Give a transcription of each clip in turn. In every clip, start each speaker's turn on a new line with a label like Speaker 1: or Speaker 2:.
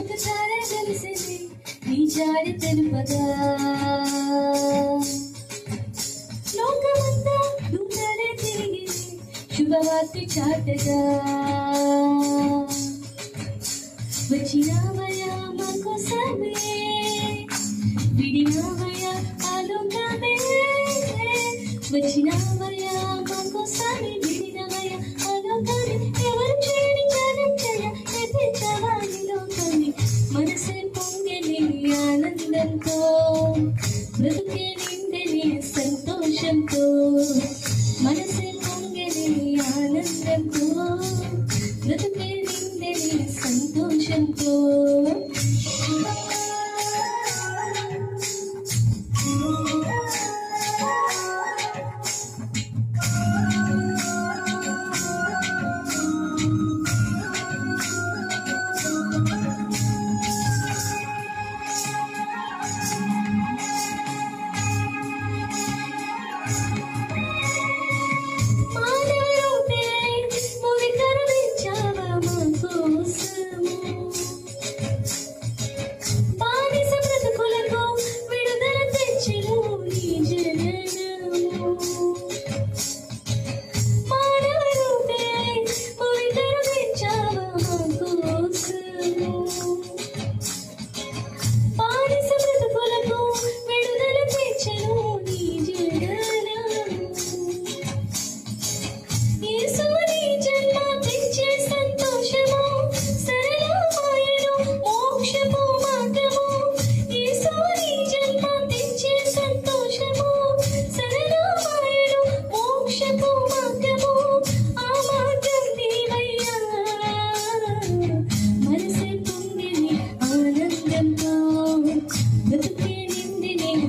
Speaker 1: ఒకసారి తెలిసింది నీ జాడి తెలుపగా లోకమంతా దూరాలే తిరిగింది శుభవార్త చాటగా వచ్చినావయా మా కోసమే విడినావయా ఆలోకమే వచ్చినావయా మా కోసమే విడినవయా ఆలోకమే ఎవరు చేయని త్యాగం చేయ ఎదిరించవాలి లోకమే మనసే పొంగని ఆనందంతో బ్రతుకే నిండని సంతోషంతో మనసే పొంగని ఆనందంతో బ్రతుకే నిండని సంతోషంతో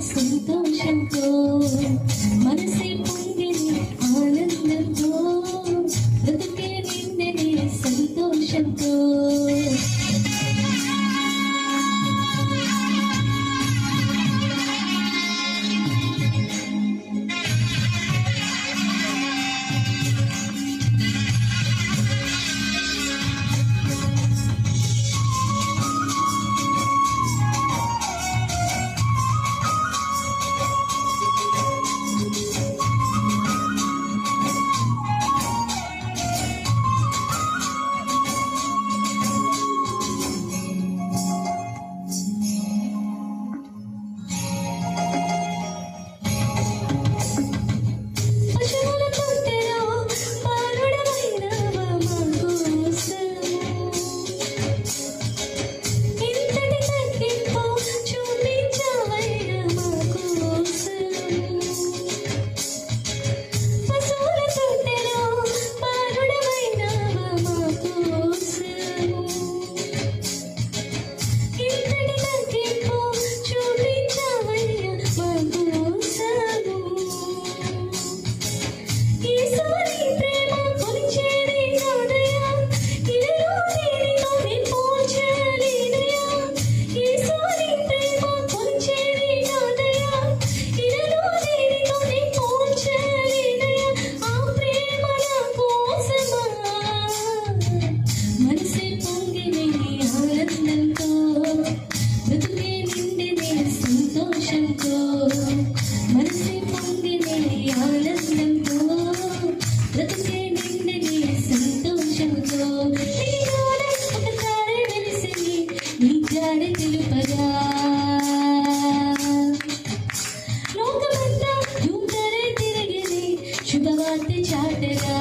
Speaker 1: సంతోషంతో మనసే పొంగిని ఆనందంతో బ్రతుకే నిండని సంతోషంతో మనసే పొంగిని ఆనందంతో బ్రతుకే నిండని సంతోషంతో ఒకసారి వెలిసింది నీ జాడి తెలుపగా లోకమంతా దూతరే తిరిగిని శుభవార్త చాటగా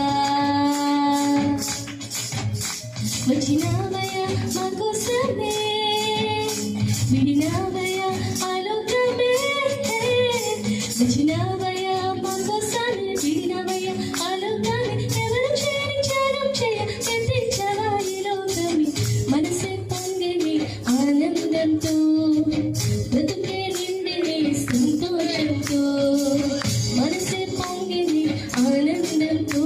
Speaker 1: వచ్చినావయా మా కోసమే విడినావయా ఆలోకమే వచ్చినావయా మా కోసమే విడినావయా ఆలోకమే ఎవరు చేయని త్యాగం చేయ ఎదిరించవాలి లోకమే మనసే పొంగని ఆనందంతో బ్రతుకే నిండని సంతోషంతో మనసే పొంగని ఆనందంతో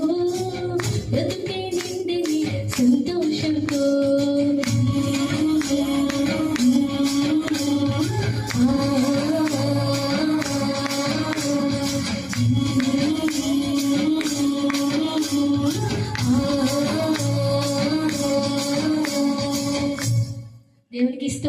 Speaker 1: బ్రతుకే నిండని సంతోషంతో
Speaker 2: వెలికిస్తూ